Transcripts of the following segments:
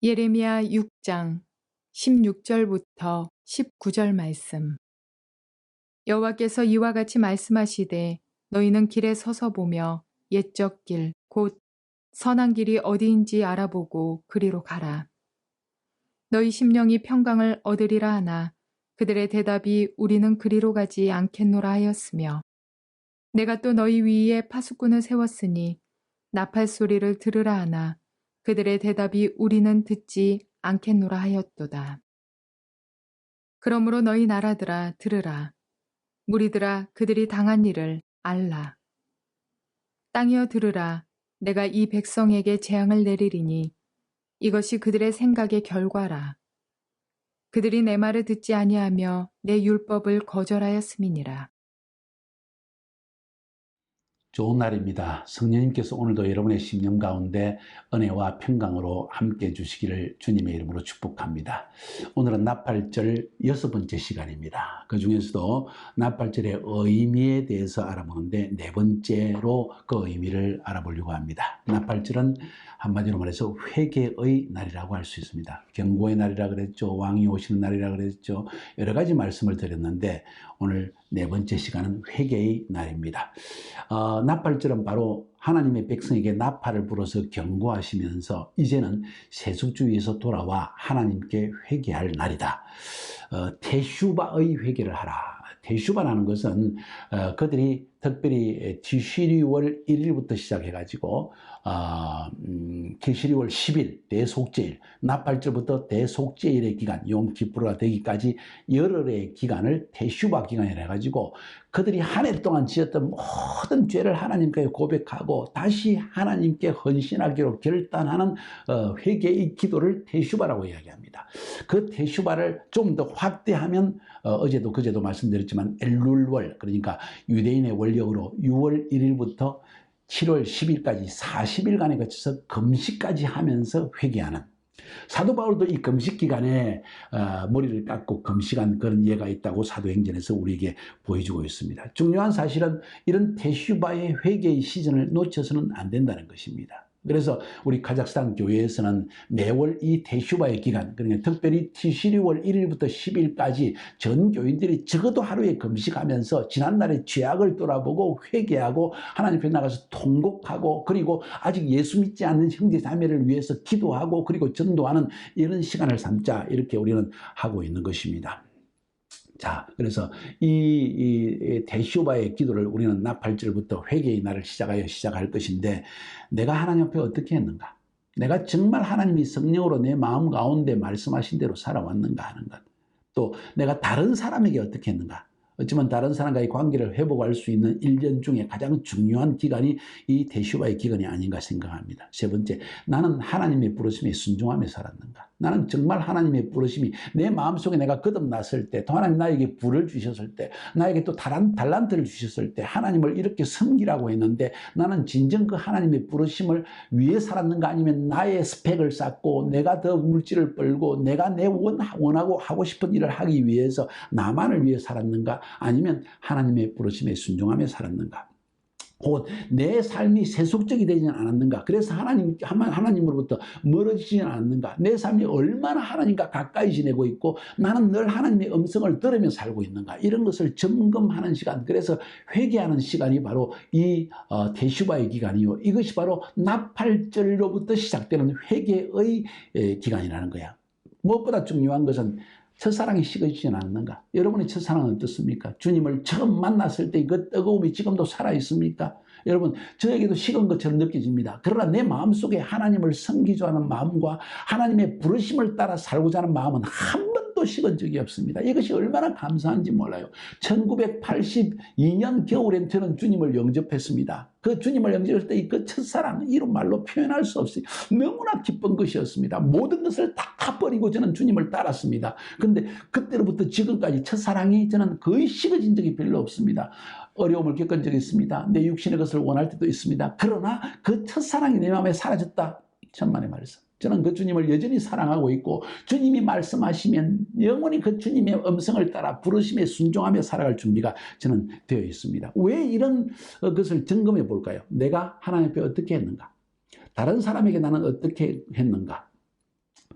예레미야 6장 16절부터 19절 말씀. 여호와께서 이와 같이 말씀하시되 너희는 길에 서서 보며 옛적 길 곧 선한 길이 어디인지 알아보고 그리로 가라. 너희 심령이 평강을 얻으리라 하나 그들의 대답이 우리는 그리로 가지 않겠노라 하였으며 내가 또 너희 위에 파수꾼을 세웠으니 나팔 소리를 들으라 하나 그들의 대답이 우리는 듣지 않겠노라 하였도다. 그러므로 너희 나라들아 들으라. 무리들아 그들이 당한 일을 알라. 땅이여 들으라. 내가 이 백성에게 재앙을 내리리니 이것이 그들의 생각의 결과라. 그들이 내 말을 듣지 아니하며 내 율법을 거절하였음이니라. 좋은 날입니다. 성령님께서 오늘도 여러분의 심령 가운데 은혜와 평강으로 함께 해주시기를 주님의 이름으로 축복합니다. 오늘은 나팔절 6번째 시간입니다. 그 중에서도 나팔절의 의미에 대해서 알아보는데 네 번째로 그 의미를 알아보려고 합니다. 나팔절은 한마디로 말해서 회개의 날이라고 할 수 있습니다. 경고의 날이라 그랬죠. 왕이 오시는 날이라 그랬죠. 여러 가지 말씀을 드렸는데 오늘 네 번째 시간은 회개의 날입니다. 나팔절은 바로 하나님의 백성에게 나팔을 불어서 경고하시면서 이제는 세속주의에서 돌아와 하나님께 회개할 날이다. 테슈바의 회개를 하라. 테슈바라는 것은 그들이 특별히 티시리월 1일부터 시작해가지고 티시리월 10일 대속죄일, 나팔절부터 대속죄일의 기간, 용키프르가 되기까지 열흘의 기간을 테슈바 기간이라 해가지고 그들이 한 해 동안 지었던 모든 죄를 하나님께 고백하고 다시 하나님께 헌신하기로 결단하는 회개의 기도를 테슈바라고 이야기합니다. 그 테슈바를 좀 더 확대하면 어제도 그제도 말씀드렸지만 엘룰월, 그러니까 유대인의 원력으로 6월 1일부터 7월 10일까지 40일간에 거쳐서 금식까지 하면서 회개하는, 사도 바울도 이 금식 기간에 머리를 깎고 금식한 그런 예가 있다고 사도행전에서 우리에게 보여주고 있습니다. 중요한 사실은 이런 테슈바의 회개의 시즌을 놓쳐서는 안 된다는 것입니다. 그래서 우리 카자흐스탄 교회에서는 매월 이 테슈바의 기간, 그러니까 특별히 티시리월 1일부터 10일까지 전 교인들이 적어도 하루에 금식하면서 지난날의 죄악을 돌아보고 회개하고 하나님 앞에 나가서 통곡하고 그리고 아직 예수 믿지 않는 형제 자매를 위해서 기도하고 그리고 전도하는 이런 시간을 삼자, 이렇게 우리는 하고 있는 것입니다. 자, 그래서 이 테슈바의 기도를 우리는 나팔절부터 회개의 날을 시작할 것인데, 내가 하나님 앞에 어떻게 했는가? 내가 정말 하나님이 성령으로 내 마음 가운데 말씀하신 대로 살아왔는가 하는 것. 또 내가 다른 사람에게 어떻게 했는가? 어쩌면 다른 사람과의 관계를 회복할 수 있는 1년 중에 가장 중요한 기간이 이 테슈바의 기간이 아닌가 생각합니다. 세 번째, 나는 하나님의 부르심에 순종하며 살았는가? 나는 정말 하나님의 부르심이 내 마음속에 내가 거듭났을 때, 또 하나님 나에게 불을 주셨을 때, 나에게 또 달란트를 주셨을 때 하나님을 이렇게 섬기라고 했는데 나는 진정 그 하나님의 부르심을 위해 살았는가? 아니면 나의 스펙을 쌓고 내가 더 물질을 벌고 내가 내 원하고 하고 싶은 일을 하기 위해서 나만을 위해 살았는가? 아니면 하나님의 부르심에 순종하며 살았는가? 곧 내 삶이 세속적이 되지는 않았는가? 그래서 하나님으로부터 멀어지지는 않았는가? 내 삶이 얼마나 하나님과 가까이 지내고 있고 나는 늘 하나님의 음성을 들으며 살고 있는가? 이런 것을 점검하는 시간, 그래서 회개하는 시간이 바로 이 테슈바의 기간이요, 이것이 바로 나팔절로부터 시작되는 회개의 기간이라는 거야. 무엇보다 중요한 것은 첫사랑이 식어지지 않았는가? 여러분의 첫사랑은 어떻습니까? 주님을 처음 만났을 때 그 뜨거움이 지금도 살아있습니까? 여러분, 저에게도 식은 것처럼 느껴집니다. 그러나 내 마음속에 하나님을 섬기자 하는 마음과 하나님의 부르심을 따라 살고자 하는 마음은 한 번도 식은 적이 없습니다. 이것이 얼마나 감사한지 몰라요. 1982년 겨울엔 저는 주님을 영접했습니다. 그 주님을 영접할 때 그 첫사랑, 이런 말로 표현할 수 없이 너무나 기쁜 것이었습니다. 모든 것을 다 버리고 저는 주님을 따랐습니다. 그런데 그때로부터 지금까지 첫사랑이 저는 거의 식어진 적이 별로 없습니다. 어려움을 겪은 적이 있습니다. 내 육신의 것을 원할 때도 있습니다. 그러나 그 첫사랑이 내 마음에 사라졌다. 천만의 말씀. 저는 그 주님을 여전히 사랑하고 있고 주님이 말씀하시면 영원히 그 주님의 음성을 따라 부르심에 순종하며 살아갈 준비가 저는 되어 있습니다. 왜 이런 것을 점검해 볼까요? 내가 하나님 앞에 어떻게 했는가? 다른 사람에게 나는 어떻게 했는가?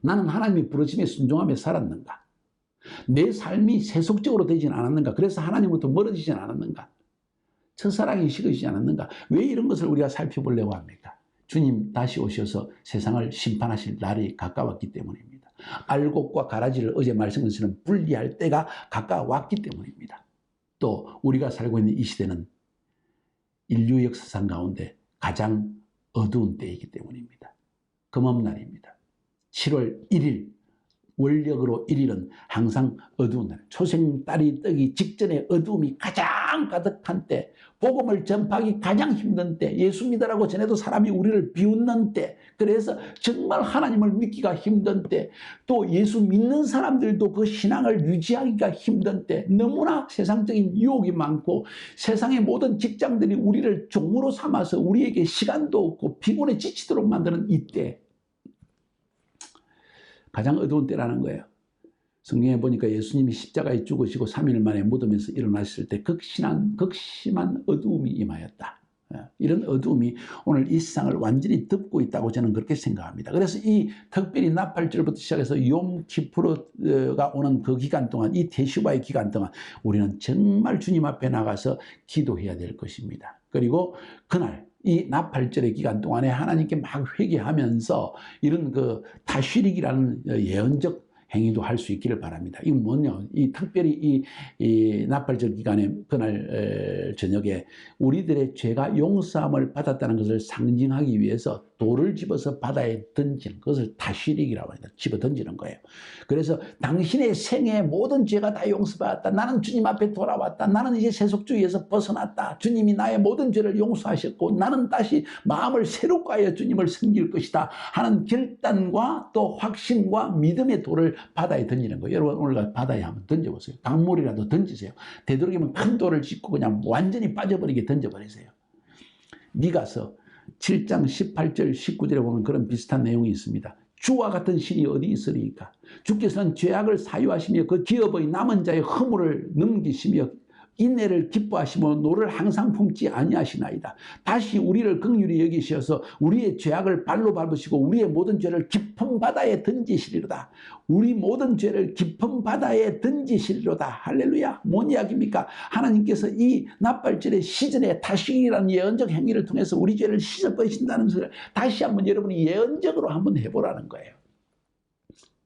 나는 하나님의 부르심에 순종하며 살았는가? 내 삶이 세속적으로 되진 않았는가? 그래서 하나님부터 멀어지진 않았는가? 첫사랑이 식어지지 않았는가? 왜 이런 것을 우리가 살펴보려고 합니까? 주님 다시 오셔서 세상을 심판하실 날이 가까웠기 때문입니다. 알곡과 가라지를 어제 말씀드린 분리할 때가 가까웠기 때문입니다. 또 우리가 살고 있는 이 시대는 인류 역사상 가운데 가장 어두운 때이기 때문입니다. 금음날입니다. 7월 1일 원력으로 1일은 항상 어두운 날, 초생달이 뜨기 직전에 어두움이 가장 가득한 때, 복음을 전파하기 가장 힘든 때, 예수 믿으라고 전해도 사람이 우리를 비웃는 때, 그래서 정말 하나님을 믿기가 힘든 때, 또 예수 믿는 사람들도 그 신앙을 유지하기가 힘든 때, 너무나 세상적인 유혹이 많고 세상의 모든 직장들이 우리를 종으로 삼아서 우리에게 시간도 없고 피곤에 지치도록 만드는 이때, 가장 어두운 때라는 거예요. 성경에 보니까 예수님이 십자가에 죽으시고 3일 만에 무덤에서 일어나셨을 때 극심한 어두움이 임하였다. 이런 어두움이 오늘 이 세상을 완전히 덮고 있다고 저는 그렇게 생각합니다. 그래서 이 특별히 나팔절부터 시작해서 욤키푸르가 오는 그 기간 동안, 이 테슈바의 기간 동안 우리는 정말 주님 앞에 나가서 기도해야 될 것입니다. 그리고 그날 이 나팔절의 기간 동안에 하나님께 막 회개하면서 이런 그 타쉬릭이라는 예언적 행위도 할 수 있기를 바랍니다. 이건 뭐냐? 이 특별히 이 나팔절 기간에 그날 저녁에 우리들의 죄가 용서함을 받았다는 것을 상징하기 위해서 돌을 집어서 바다에 던지는 것을 타쉬릭이라고 합니다. 집어 던지는 거예요. 그래서 당신의 생애 모든 죄가 다 용서받았다. 나는 주님 앞에 돌아왔다. 나는 이제 세속주의에서 벗어났다. 주님이 나의 모든 죄를 용서하셨고 나는 다시 마음을 새롭게 하여 주님을 섬길 것이다 하는 결단과 또 확신과 믿음의 돌을 바다에 던지는 거예요. 여러분 오늘 바다에 한번 던져보세요. 강물이라도 던지세요. 되도록이면 큰 돌을 짚고 그냥 완전히 빠져버리게 던져버리세요. 미가서 7장 18절 19절에 보면 그런 비슷한 내용이 있습니다. 주와 같은 신이 어디 있으리까? 주께서는 죄악을 사유하시며 그 기업의 남은 자의 허물을 넘기시며 인내를 기뻐하시며 노를 항상 품지 아니하시나이다. 다시 우리를 긍휼히 여기셔서 우리의 죄악을 발로 밟으시고 우리의 모든 죄를 깊은 바다에 던지시리로다. 우리 모든 죄를 깊은 바다에 던지시리로다. 할렐루야. 뭔 이야기입니까? 하나님께서 이 나팔절의 시즌에 타시이라는 예언적 행위를 통해서 우리 죄를 씻어버리신다는 것을 다시 한번 여러분이 예언적으로 한번 해보라는 거예요.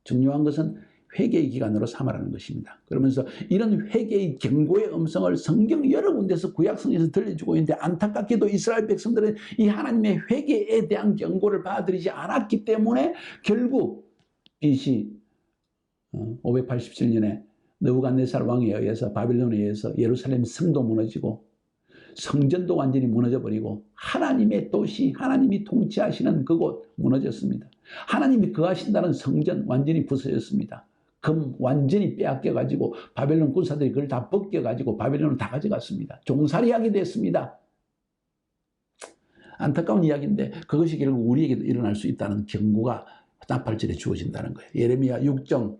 중요한 것은 회개의 기간으로 삼아라는 것입니다. 그러면서 이런 회개의 경고의 음성을 성경 여러 군데서 구약성에서 들려주고 있는데 안타깝게도 이스라엘 백성들은 이 하나님의 회개에 대한 경고를 받아들이지 않았기 때문에 결국 BC 587년에 느부갓네살 왕에 의해서 바빌론에 의해서 예루살렘 성도 무너지고 성전도 완전히 무너져버리고 하나님의 도시, 하나님이 통치하시는 그곳 무너졌습니다. 하나님이 거하신다는 성전 완전히 부서졌습니다. 금 완전히 빼앗겨가지고 바벨론 군사들이 그걸 다 벗겨가지고 바벨론을 다 가져갔습니다. 종살이하게 됐습니다. 안타까운 이야기인데 그것이 결국 우리에게도 일어날 수 있다는 경고가 나팔절에 주어진다는 거예요. 예레미야 6장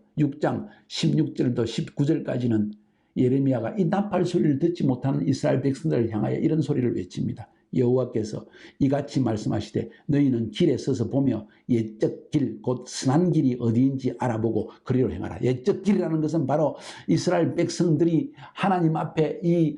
16절부터 19절까지는 예레미야가 이 나팔 소리를 듣지 못하는 이스라엘 백성들을 향하여 이런 소리를 외칩니다. 여호와께서 이같이 말씀하시되 너희는 길에 서서 보며 옛적 길 곧 선한 길이 어디인지 알아보고 그리로 행하라. 옛적 길이라는 것은 바로 이스라엘 백성들이 하나님 앞에 이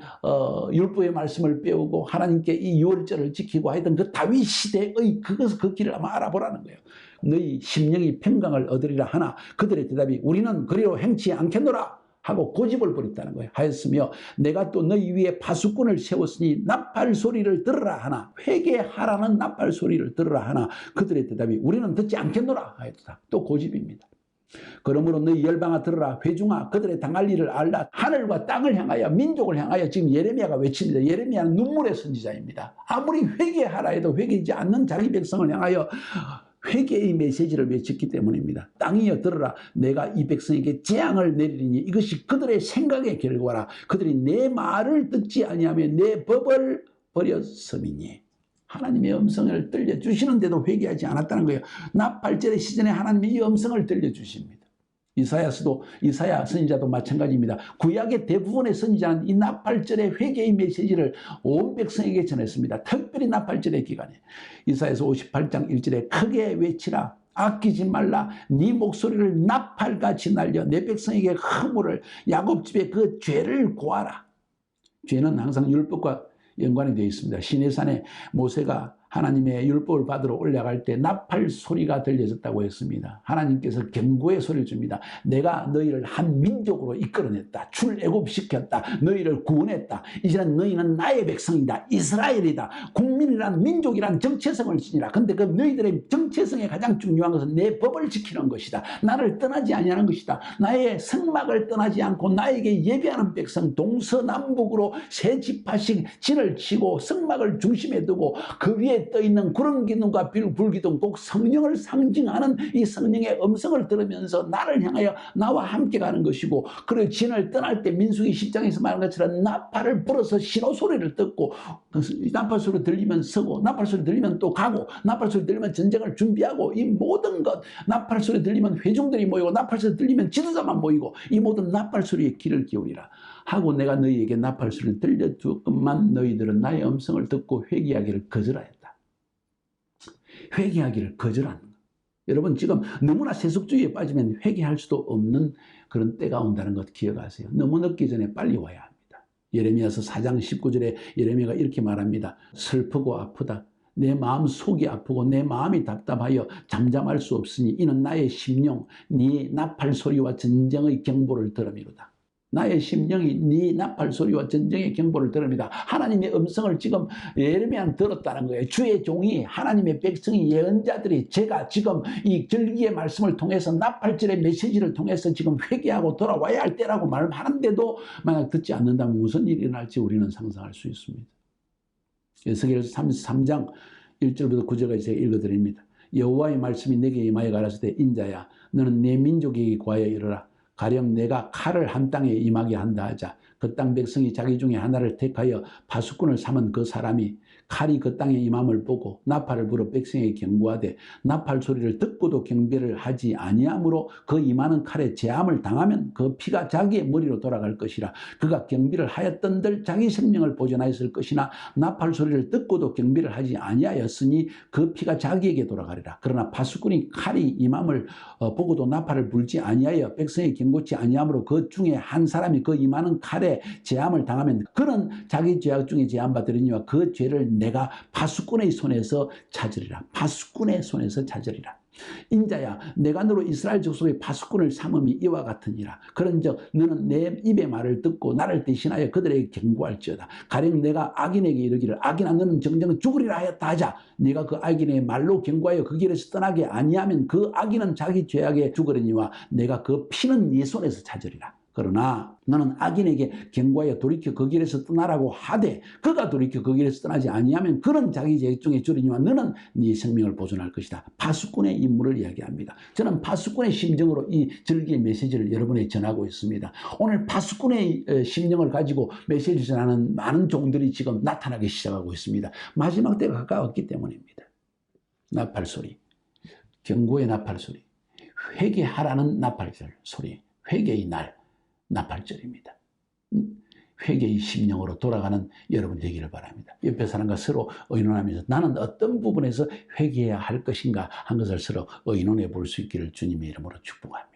율법의 말씀을 배우고 하나님께 이 유월절을 지키고 하던 그 다윗 시대의 그 길을 한번 알아보라는 거예요. 너희 심령이 평강을 얻으리라 하나 그들의 대답이 우리는 그리로 행치 않겠노라 하고 고집을 부렸다는 거예요. 하였으며 내가 또 너희 위에 파수꾼을 세웠으니 나팔 소리를 들으라 하나 회개하라는 나팔 소리를 들으라 하나 그들의 대답이 우리는 듣지 않겠노라 하였다. 또 고집입니다. 그러므로 너희 열방아 들으라 회중아 그들의 당할 일을 알라. 하늘과 땅을 향하여 민족을 향하여 지금 예레미야가 외칩니다. 예레미야는 눈물의 선지자입니다. 아무리 회개하라 해도 회개하지 않는 자기 백성을 향하여 회개의 메시지를 외쳤기 때문입니다. 땅이여 들으라 내가 이 백성에게 재앙을 내리리니 이것이 그들의 생각의 결과라. 그들이 내 말을 듣지 아니하며 내 법을 버렸음이니. 하나님의 음성을 들려주시는데도 회개하지 않았다는 거예요. 나팔절의 시즌에 하나님이 이 음성을 들려주십니다. 이사야 선지자도 마찬가지입니다. 구약의 대부분의 선지자는 이 나팔절의 회개의 메시지를 온 백성에게 전했습니다. 특별히 나팔절의 기간에 이사야서 58장 1절에 크게 외치라 아끼지 말라. 네 목소리를 나팔같이 날려 내 백성에게 허물을, 야곱 집에 그 죄를 고하라. 죄는 항상 율법과 연관이 되어 있습니다. 시내산에 모세가 하나님의 율법을 받으러 올라갈 때 나팔 소리가 들려졌다고 했습니다. 하나님께서 경고의 소리를 줍니다. 내가 너희를 한 민족으로 이끌어냈다. 출애굽시켰다. 너희를 구원했다. 이제는 너희는 나의 백성이다. 이스라엘이다. 국민이란 민족이란 정체성을 지니라. 근데 그 너희들의 정체성에 가장 중요한 것은 내 법을 지키는 것이다. 나를 떠나지 아니하는 것이다. 나의 성막을 떠나지 않고 나에게 예배하는 백성, 동서남북으로 세 지파씩 진을 치고 성막을 중심에 두고 그 위에 떠있는 구름 기둥과 불 기둥, 꼭 성령을 상징하는 이 성령의 음성을 들으면서 나를 향하여 나와 함께 가는 것이고, 그리고 진을 떠날 때 민수기 10장에서 말한 것처럼 나팔을 불어서 신호 소리를 듣고, 나팔 소리 들리면 서고, 나팔 소리 들리면 또 가고, 나팔 소리 들리면 전쟁을 준비하고, 이 모든 것, 나팔 소리 들리면 회중들이 모이고, 나팔 소리 들리면 지도자만 모이고, 이 모든 나팔 소리에 귀를 기울이라 하고 내가 너희에게 나팔 소리를 들려주었건만 너희들은 나의 음성을 듣고 회개하기를 거절하였다. 회개하기를 거절하는 것. 여러분, 지금 너무나 세속주의에 빠지면 회개할 수도 없는 그런 때가 온다는 것 기억하세요. 너무 늦기 전에 빨리 와야 합니다. 예레미야서 4장 19절에 예레미야가 이렇게 말합니다. 슬프고 아프다. 내 마음 속이 아프고 내 마음이 답답하여 잠잠할 수 없으니 이는 나의 심령 네 나팔 소리와 전쟁의 경보를 들음이로다. 나의 심령이 네 나팔 소리와 전쟁의 경보를 들읍니다. 하나님의 음성을 지금 예레미야는 들었다는 거예요. 주의 종이, 하나님의 백성이, 예언자들이, 제가 지금 이 절기의 말씀을 통해서 나팔절의 메시지를 통해서 지금 회개하고 돌아와야 할 때라고 말하는데도 만약 듣지 않는다면 무슨 일이 일어날지 우리는 상상할 수 있습니다. 에스겔서 33장 1절부터 9절까지 제가 읽어드립니다. 여호와의 말씀이 내게 임하여 가라사대 인자야 너는 내 민족에게 구하여 이르라. 가령 내가 칼을 한 땅에 임하게 한다 하자. 그 땅 백성이 자기 중에 하나를 택하여 파수꾼을 삼은 그 사람이 칼이 그 땅에 임함을 보고 나팔을 불어 백성에게 경고하되 나팔 소리를 듣고도 경배를 하지 아니하므로 그 임하는 칼에 재함을 당하면 그 피가 자기의 머리로 돌아갈 것이라. 그가 경배를 하였던들 자기 생명을 보존하였을 것이나 나팔 소리를 듣고도 경배를 하지 아니하였으니 그 피가 자기에게 돌아가리라. 그러나 파수꾼이 칼이 임함을 보고도 나팔을 불지 아니하여 백성에게 경고치 아니하므로 그 중에 한 사람이 그 임하는 칼에 재함을 당하면 그는 자기 죄악 중에 재함받으리니와 그 죄를 내가 파수꾼의 손에서 찾으리라. 파수꾼의 손에서 찾으리라. 인자야 내가 너로 이스라엘 족속의 파수꾼을 삼음이 이와 같으니라. 그런즉 너는 내 입의 말을 듣고 나를 대신하여 그들에게 경고할지어다. 가령 내가 악인에게 이르기를 악인아 너는 정녕 죽으리라 하였다 하자. 네가 그 악인의 말로 경고하여 그 길에서 떠나게 아니하면 그 악인은 자기 죄악에 죽으리니와 내가 그 피는 네 손에서 찾으리라. 그러나 너는 악인에게 경고하여 돌이켜 그 길에서 떠나라고 하되 그가 돌이켜 그 길에서 떠나지 아니하면 그는 자기 죄 중에 줄이니와 너는 네 생명을 보존할 것이다. 파수꾼의 임무를 이야기합니다. 저는 파수꾼의 심정으로 이 절기의 메시지를 여러분에게 전하고 있습니다. 오늘 파수꾼의 심정을 가지고 메시지 전하는 많은 종들이 지금 나타나기 시작하고 있습니다. 마지막 때가 가까웠기 때문입니다. 나팔 소리, 경고의 나팔 소리, 회개하라는 나팔 소리, 회개의 날 나팔절입니다. 회개의 심령으로 돌아가는 여러분 되기를 바랍니다. 옆에 사람과 서로 의논하면서 나는 어떤 부분에서 회개해야 할 것인가 한 것을 서로 의논해 볼 수 있기를 주님의 이름으로 축복합니다.